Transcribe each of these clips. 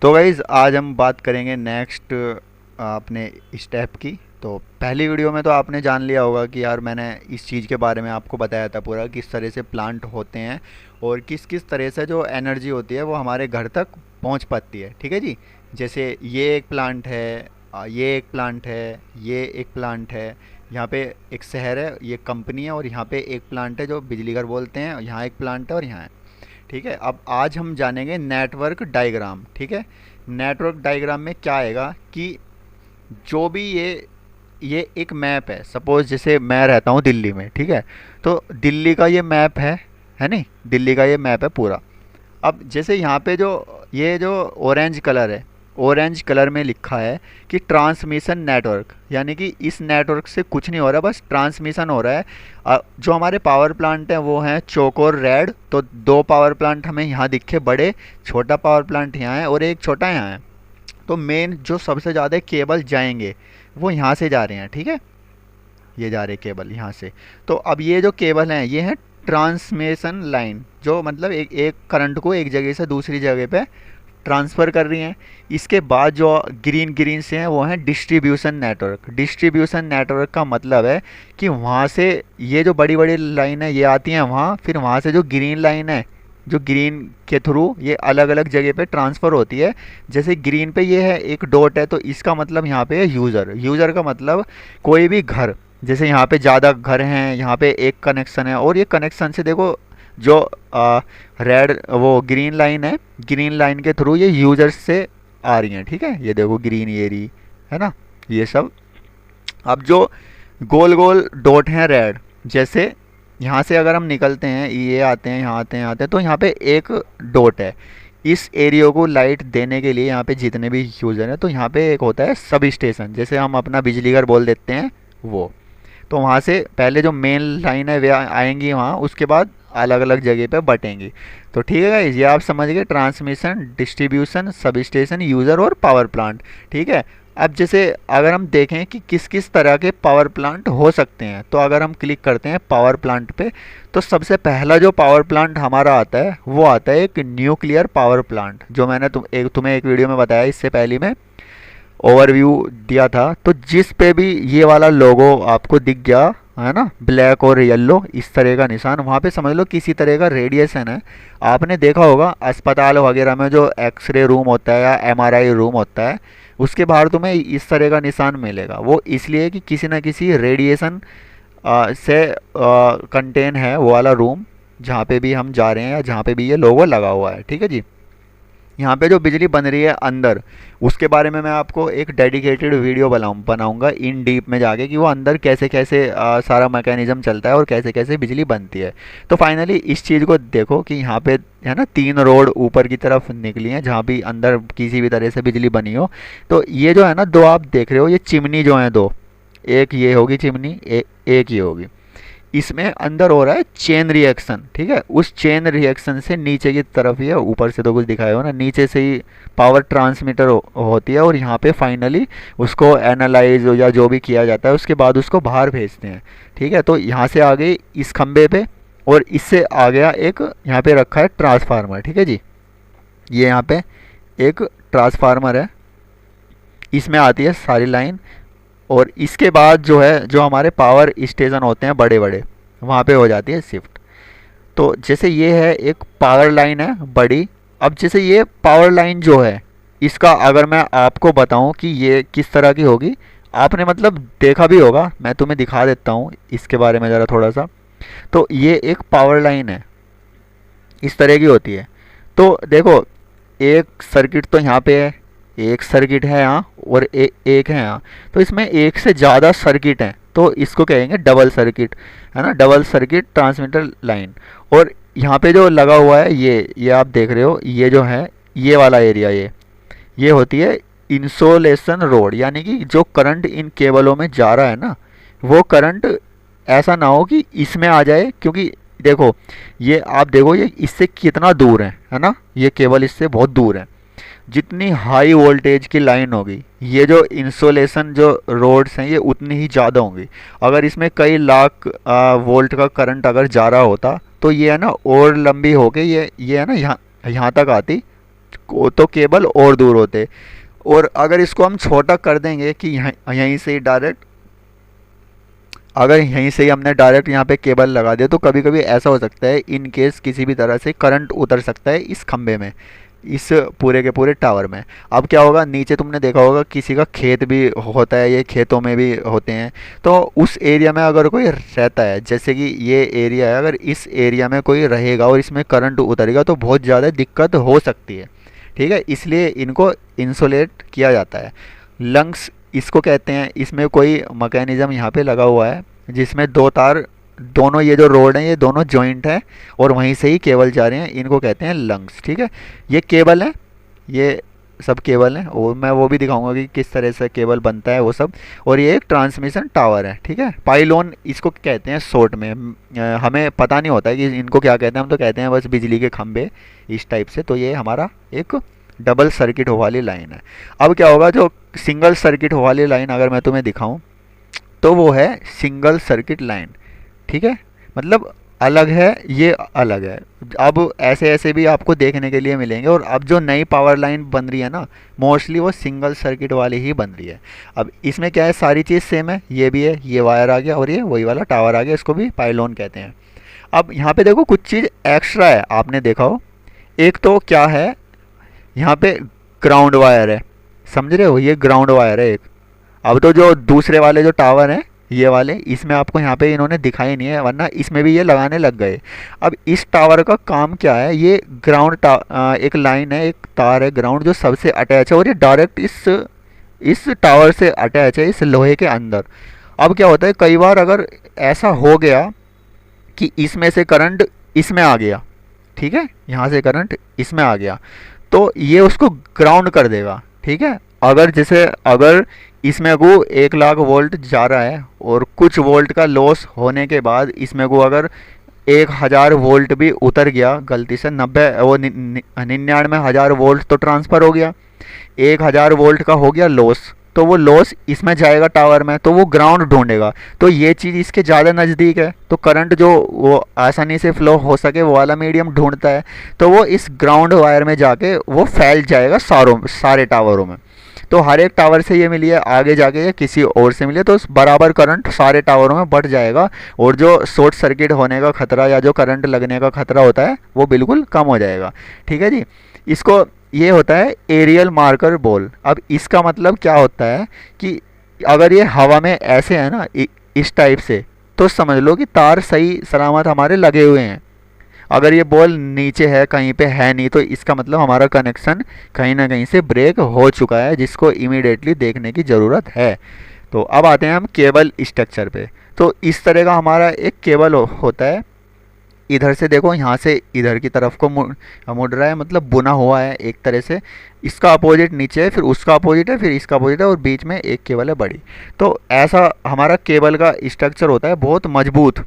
तो गाइज़ आज हम बात करेंगे नेक्स्ट अपने स्टेप की। तो पहली वीडियो में तो आपने जान लिया होगा कि यार मैंने इस चीज़ के बारे में आपको बताया था पूरा, किस तरह से प्लांट होते हैं और किस किस तरह से जो एनर्जी होती है वो हमारे घर तक पहुंच पाती है। ठीक है जी। जैसे ये एक प्लांट है, ये एक प्लांट है, ये एक प्लांट है, यहाँ पे एक शहर है, ये कंपनी है, और यहाँ पे एक प्लांट है जो बिजली घर बोलते हैं, यहाँ एक प्लांट है और यहाँ है। ठीक है। अब आज हम जानेंगे नेटवर्क डायग्राम। ठीक है। नेटवर्क डायग्राम में क्या आएगा कि जो भी ये एक मैप है। सपोज जैसे मैं रहता हूँ दिल्ली में, ठीक है, तो दिल्ली का ये मैप है नहीं, दिल्ली का ये मैप है पूरा। अब जैसे यहाँ पे जो ये जो ऑरेंज कलर है, ऑरेंज कलर में लिखा है कि ट्रांसमिशन नेटवर्क, यानी कि इस नेटवर्क से कुछ नहीं हो रहा, बस ट्रांसमिशन हो रहा है। जो हमारे पावर प्लांट हैं वो हैं चौकोर रेड। तो दो पावर प्लांट हमें यहाँ दिखे बड़े, छोटा पावर प्लांट यहाँ है और एक छोटा यहाँ है। तो मेन जो सबसे ज़्यादा केबल जाएंगे वो यहाँ से जा रहे हैं। ठीक है, ये जा रहे केबल यहाँ से। तो अब ये जो केबल हैं ये हैं ट्रांसमिशन लाइन, जो मतलब एक करंट को एक जगह से दूसरी जगह पे ट्रांसफ़र कर रही हैं। इसके बाद जो ग्रीन ग्रीन से हैं वो हैं डिस्ट्रीब्यूशन नेटवर्क। डिस्ट्रीब्यूशन नेटवर्क का मतलब है कि वहाँ से ये जो बड़ी बड़ी लाइन है ये आती हैं वहाँ, फिर वहाँ से जो ग्रीन लाइन है, जो ग्रीन के थ्रू ये अलग अलग जगह पे ट्रांसफ़र होती है। जैसे ग्रीन पे ये है एक डॉट है, तो इसका मतलब यहाँ पे है यूज़र। यूज़र का मतलब कोई भी घर, जैसे यहाँ पे ज़्यादा घर हैं, यहाँ पे एक कनेक्शन है, और ये कनेक्शन से देखो जो रेड वो ग्रीन लाइन है, ग्रीन लाइन के थ्रू ये यूजर्स से आ रही हैं। ठीक है, ये देखो ग्रीन ये रही है ना, ये सब। अब जो गोल गोल डॉट हैं रेड, जैसे यहाँ से अगर हम निकलते हैं, ये आते हैं, यहाँ आते हैं, आते हैं, तो यहाँ पे एक डॉट है। इस एरिया को लाइट देने के लिए यहाँ पे जितने भी यूज़र हैं, तो यहाँ पे एक होता है सब स्टेशन, जैसे हम अपना बिजली घर बोल देते हैं वो। तो वहाँ से पहले जो मेन लाइन है वे आएंगी वहाँ, उसके बाद अलग अलग जगह पे बटेंगी। तो ठीक है गाइस, ये आप समझ गए transmission, distribution, sub station, user और पावर प्लांट। ठीक है। अब जैसे अगर हम देखें कि किस किस तरह के पावर प्लांट हो सकते हैं, तो अगर हम क्लिक करते हैं पावर प्लांट पे, तो सबसे पहला जो पावर प्लांट हमारा आता है वो आता है एक न्यूक्लियर पावर प्लांट, जो मैंने तुम्हें एक वीडियो में बताया इससे पहले में ओवरव्यू दिया था। तो जिस पे भी ये वाला लोगो आपको दिख गया है ना, ब्लैक और येलो इस तरह का निशान, वहाँ पे समझ लो किसी तरह का रेडिएशन है। आपने देखा होगा अस्पताल वगैरह में जो एक्सरे रूम होता है या एमआरआई रूम होता है, उसके बाहर तुम्हें इस तरह का निशान मिलेगा। वो इसलिए कि किसी न किसी रेडिएशन से कंटेन है वो वाला रूम, जहाँ पे भी हम जा रहे हैं या जहाँ पे भी ये लोगो लगा हुआ है। ठीक है जी। यहाँ पे जो बिजली बन रही है अंदर, उसके बारे में मैं आपको एक डेडिकेटेड वीडियो बनाऊंगा इन डीप में जाके, कि वो अंदर कैसे कैसे सारा मैकेनिज्म चलता है और कैसे कैसे बिजली बनती है। तो फाइनली इस चीज़ को देखो कि यहाँ पे है ना 3 रोड ऊपर की तरफ निकली हैं, जहाँ भी अंदर किसी भी तरह से बिजली बनी हो। तो ये जो है ना, दो आप देख रहे हो ये चिमनी जो है दो, एक ये होगी चिमनी, एक ये होगी। इसमें अंदर हो रहा है चेन रिएक्शन। ठीक है, उस चेन रिएक्शन से नीचे की तरफ ही है, ऊपर से तो कुछ दिखाया हो ना, नीचे से ही पावर ट्रांसमीटर होती है, और यहाँ पे फाइनली उसको एनालाइज या जो भी किया जाता है उसके बाद उसको बाहर भेजते हैं। ठीक है, तो यहाँ से आ गई इस खंबे पे, और इससे आ गया एक यहाँ पे रखा है ट्रांसफार्मर। ठीक है जी, ये यहाँ पे एक ट्रांसफार्मर है, इसमें आती है सारी लाइन, और इसके बाद जो है जो हमारे पावर स्टेशन होते हैं बड़े बड़े, वहाँ पे हो जाती है शिफ्ट। तो जैसे ये है एक पावर लाइन है बड़ी। अब जैसे ये पावर लाइन जो है, इसका अगर मैं आपको बताऊं कि ये किस तरह की होगी, आपने मतलब देखा भी होगा, मैं तुम्हें दिखा देता हूँ इसके बारे में ज़रा थोड़ा सा। तो ये एक पावर लाइन है, इस तरह की होती है। तो देखो एक सर्किट तो यहाँ पे है, एक सर्किट है यहाँ, और एक है यहाँ। तो इसमें एक से ज़्यादा सर्किट हैं, तो इसको कहेंगे डबल सर्किट, है ना, डबल सर्किट ट्रांसमीटर लाइन। और यहाँ पे जो लगा हुआ है ये आप देख रहे हो, ये जो है ये वाला एरिया, ये होती है इंसोलेशन रोड, यानी कि जो करंट इन केबलों में जा रहा है ना, वो करंट ऐसा ना हो कि इसमें आ जाए, क्योंकि देखो ये आप देखो ये इससे कितना दूर है ना, ये केबल इससे बहुत दूर है। जितनी हाई वोल्टेज की लाइन होगी, ये जो इंसोलेशन जो रोड्स हैं ये उतनी ही ज़्यादा होंगी। अगर इसमें कई लाख वोल्ट का करंट अगर जा रहा होता, तो ये है ना और लंबी होके ये है ना यहाँ यहाँ तक आती, तो केबल और दूर होते। और अगर इसको हम छोटा कर देंगे कि यहीं से ही डायरेक्ट, अगर यहीं से ही हमने डायरेक्ट यहाँ पे केबल लगा दिया, तो कभी कभी ऐसा हो सकता है इन केस किसी भी तरह से करंट उतर सकता है इस खंबे में, इस पूरे के पूरे टावर में। अब क्या होगा, नीचे तुमने देखा होगा किसी का खेत भी होता है, ये खेतों में भी होते हैं। तो उस एरिया में अगर कोई रहता है, जैसे कि ये एरिया है, अगर इस एरिया में कोई रहेगा और इसमें करंट उतरेगा तो बहुत ज़्यादा दिक्कत हो सकती है। ठीक है, इसलिए इनको इंसुलेट किया जाता है। लंग्स इसको कहते हैं। इसमें कोई मैकेनिज़्म यहाँ पे लगा हुआ है जिसमें दो तार, दोनों ये जो रोड हैं ये दोनों जॉइंट है और वहीं से ही केबल जा रहे हैं, इनको कहते हैं लंग्स। ठीक है, ये केबल है, ये सब केबल हैं, और मैं वो भी दिखाऊंगा कि किस तरह से केबल बनता है वो सब। और ये एक ट्रांसमिशन टावर है। ठीक है, पाइलोन इसको कहते हैं शॉर्ट में। हमें पता नहीं होता है कि इनको क्या कहते हैं, हम तो कहते हैं बस बिजली के खंभे इस टाइप से। तो ये हमारा एक डबल सर्किट वाली लाइन है। अब क्या होगा, जो सिंगल सर्किट वाली लाइन अगर मैं तुम्हें दिखाऊं तो वो है सिंगल सर्किट लाइन। ठीक है, मतलब अलग है, ये अलग है। अब ऐसे ऐसे भी आपको देखने के लिए मिलेंगे। और अब जो नई पावर लाइन बन रही है ना, मोस्टली वो सिंगल सर्किट वाली ही बन रही है। अब इसमें क्या है, सारी चीज़ सेम है, ये भी है, ये वायर आ गया और ये वही वाला टावर आ गया, इसको भी पाइलोन कहते हैं। अब यहाँ पे देखो कुछ चीज़ एक्स्ट्रा है, आपने देखा हो। एक तो क्या है, यहाँ पे ग्राउंड वायर है, समझ रहे हो, ये ग्राउंड वायर है एक। अब तो जो दूसरे वाले जो टावर हैं ये वाले, इसमें आपको यहाँ पे इन्होंने दिखाई नहीं है, वरना इसमें भी ये लगाने लग गए। अब इस टावर का काम क्या है, ये ग्राउंड एक लाइन है, एक तार है ग्राउंड जो सबसे अटैच है, और ये डायरेक्ट इस टावर से अटैच है, इस लोहे के अंदर। अब क्या होता है, कई बार अगर ऐसा हो गया कि इसमें से करंट इसमें आ गया, ठीक है, यहाँ से करंट इसमें आ गया, तो ये उसको ग्राउंड कर देगा। ठीक है, अगर जैसे अगर इसमें को 1 लाख वोल्ट जा रहा है और कुछ वोल्ट का लॉस होने के बाद इसमें को अगर 1000 वोल्ट भी उतर गया गलती से, 99,000 वोल्ट तो ट्रांसफ़र हो गया, 1000 वोल्ट का हो गया लॉस, तो वो लॉस इसमें जाएगा टावर में, तो वो ग्राउंड ढूंढेगा। तो ये चीज़ इसके ज़्यादा नज़दीक है, तो करंट जो वो आसानी से फ्लो हो सके वो वाला मीडियम ढूंढता है, तो वो इस ग्राउंड वायर में जाके वो फैल जाएगा सारे टावरों में। तो हर एक टावर से ये मिली है, आगे जाके ये किसी और से मिले, तो बराबर करंट सारे टावरों में बढ़ जाएगा, और जो शॉर्ट सर्किट होने का खतरा या जो करंट लगने का खतरा होता है वो बिल्कुल कम हो जाएगा। ठीक है जी, इसको ये होता है एरियल मार्कर बॉल। अब इसका मतलब क्या होता है कि अगर ये हवा में ऐसे है ना, इस टाइप से, तो समझ लो कि तार सही सलामत हमारे लगे हुए हैं। अगर ये बॉल नीचे है, कहीं पे है नहीं, तो इसका मतलब हमारा कनेक्शन कहीं ना कहीं से ब्रेक हो चुका है, जिसको इमीडिएटली देखने की ज़रूरत है। तो अब आते हैं हम केबल स्ट्रक्चर पे। तो इस तरह का हमारा एक केबल होता है। इधर से देखो, यहाँ से इधर की तरफ को मुड़ रहा है, मतलब बुना हुआ है एक तरह से। इसका अपोजिट नीचे है, फिर उसका अपोजिट है, फिर इसका अपोजिट है, और बीच में एक केबल है बड़ी। तो ऐसा हमारा केबल का स्ट्रक्चर होता है, बहुत मजबूत।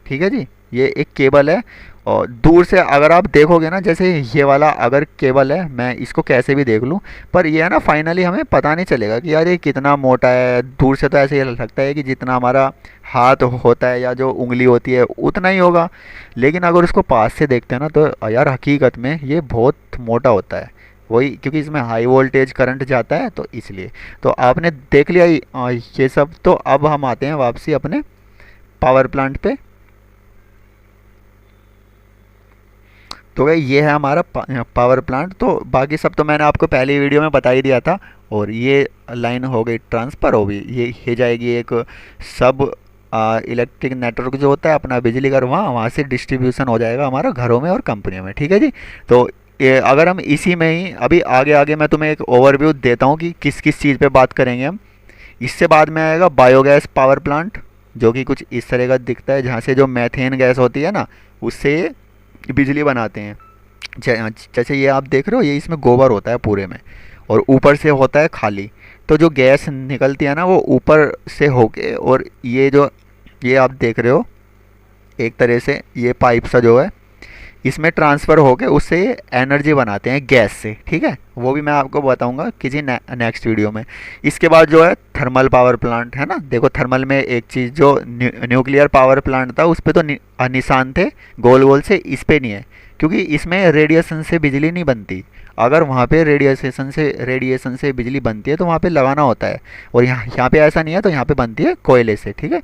ठीक है जी, ये एक केबल है। और दूर से अगर आप देखोगे ना, जैसे ये वाला अगर केबल है, मैं इसको कैसे भी देख लूँ, पर ये है ना, फाइनली हमें पता नहीं चलेगा कि यार ये कितना मोटा है। दूर से तो ऐसे ही लगता है कि जितना हमारा हाथ होता है या जो उंगली होती है उतना ही होगा, लेकिन अगर उसको पास से देखते हैं ना, तो यार हकीकत में ये बहुत मोटा होता है। वही, क्योंकि इसमें हाई वोल्टेज करंट जाता है, तो इसलिए। तो आपने देख लिया ये सब। तो अब हम आते हैं वापसी अपने पावर प्लांट पे। तो भाई ये है हमारा पावर प्लांट। तो बाकी सब तो मैंने आपको पहली वीडियो में बता ही दिया था। और ये लाइन हो गई ट्रांसफ़र, हो गई ये जाएगी एक सब इलेक्ट्रिक नेटवर्क जो होता है अपना बिजली घर, वहाँ से डिस्ट्रीब्यूशन हो जाएगा हमारा घरों में और कंपनियों में। ठीक है जी, तो अगर हम इसी में ही अभी आगे आगे मैं तुम्हें एक ओवरव्यू देता हूँ कि किस किस चीज़ पे बात करेंगे हम। इससे बाद में आएगा बायोगैस पावर प्लांट, जो कि कुछ इस तरह का दिखता है, जहाँ से जो मैथेन गैस होती है ना, उससे बिजली बनाते हैं। जैसे ये आप देख रहे हो, ये इसमें गोबर होता है पूरे में, और ऊपर से होता है खाली। तो जो गैस निकलती है ना, वो ऊपर से होके, और ये जो ये आप देख रहे हो एक तरह से ये पाइप सा जो है, इसमें ट्रांसफ़र होके उससे एनर्जी बनाते हैं गैस से, ठीक है। वो भी मैं आपको बताऊंगा किसी नेक्स्ट वीडियो में। इसके बाद जो है थर्मल पावर प्लांट है ना, देखो थर्मल में एक चीज़ जो न्यूक्लियर पावर प्लांट था उस पर तो निशान थे गोल गोल से, इस पे नहीं है क्योंकि इसमें रेडिएशन से बिजली नहीं बनती। अगर वहाँ पे रेडिएशन से बिजली बनती है तो वहाँ पे लगाना होता है, और यहाँ पे ऐसा नहीं है, तो यहाँ पे बनती है कोयले से, ठीक है।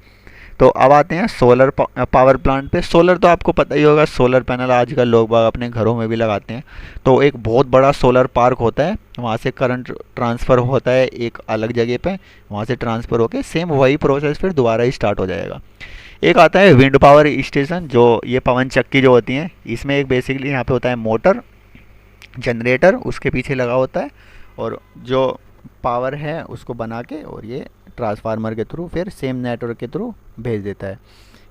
तो अब आते हैं सोलर पावर प्लांट पे। सोलर तो आपको पता ही होगा, सोलर पैनल आजकल लोग बाग अपने घरों में भी लगाते हैं। तो एक बहुत बड़ा सोलर पार्क होता है, वहाँ से करंट ट्रांसफ़र होता है एक अलग जगह पे, वहाँ से ट्रांसफ़र होके सेम वही प्रोसेस फिर दोबारा ही स्टार्ट हो जाएगा। एक आता है विंड पावर स्टेशन, जो ये पवन चक्की जो होती हैं, इसमें एक बेसिकली यहाँ पे होता है मोटर, जनरेटर उसके पीछे लगा होता है, और जो पावर है उसको बना के और ये ट्रांसफार्मर के थ्रू फिर सेम नेटवर्क के थ्रू भेज देता है।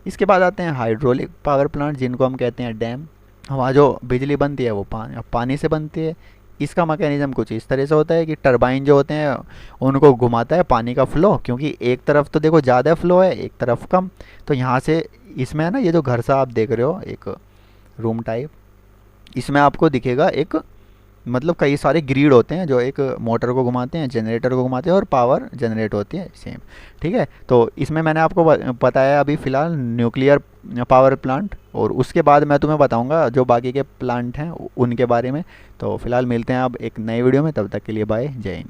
इसके बाद आते हैं हाइड्रोलिक पावर प्लांट, जिनको हम कहते हैं डैम। वहाँ जो बिजली बनती है वो पानी से बनती है। इसका मैकेनिज़्म कुछ इस तरह से होता है कि टरबाइन जो होते हैं उनको घुमाता है पानी का फ़्लो, क्योंकि एक तरफ तो देखो ज़्यादा फ़्लो है, एक तरफ कम। तो यहाँ से इसमें है ना, ये जो घर सा आप देख रहे हो एक रूम टाइप, इसमें आपको दिखेगा एक, मतलब कई सारे ग्रिड होते हैं जो एक मोटर को घुमाते हैं, जनरेटर को घुमाते हैं और पावर जनरेट होती है सेम, ठीक है। तो इसमें मैंने आपको बताया अभी फ़िलहाल न्यूक्लियर पावर प्लांट, और उसके बाद मैं तुम्हें बताऊंगा जो बाकी के प्लांट हैं उनके बारे में। तो फ़िलहाल मिलते हैं अब एक नई वीडियो में, तब तक के लिए बाय, जय हिंद।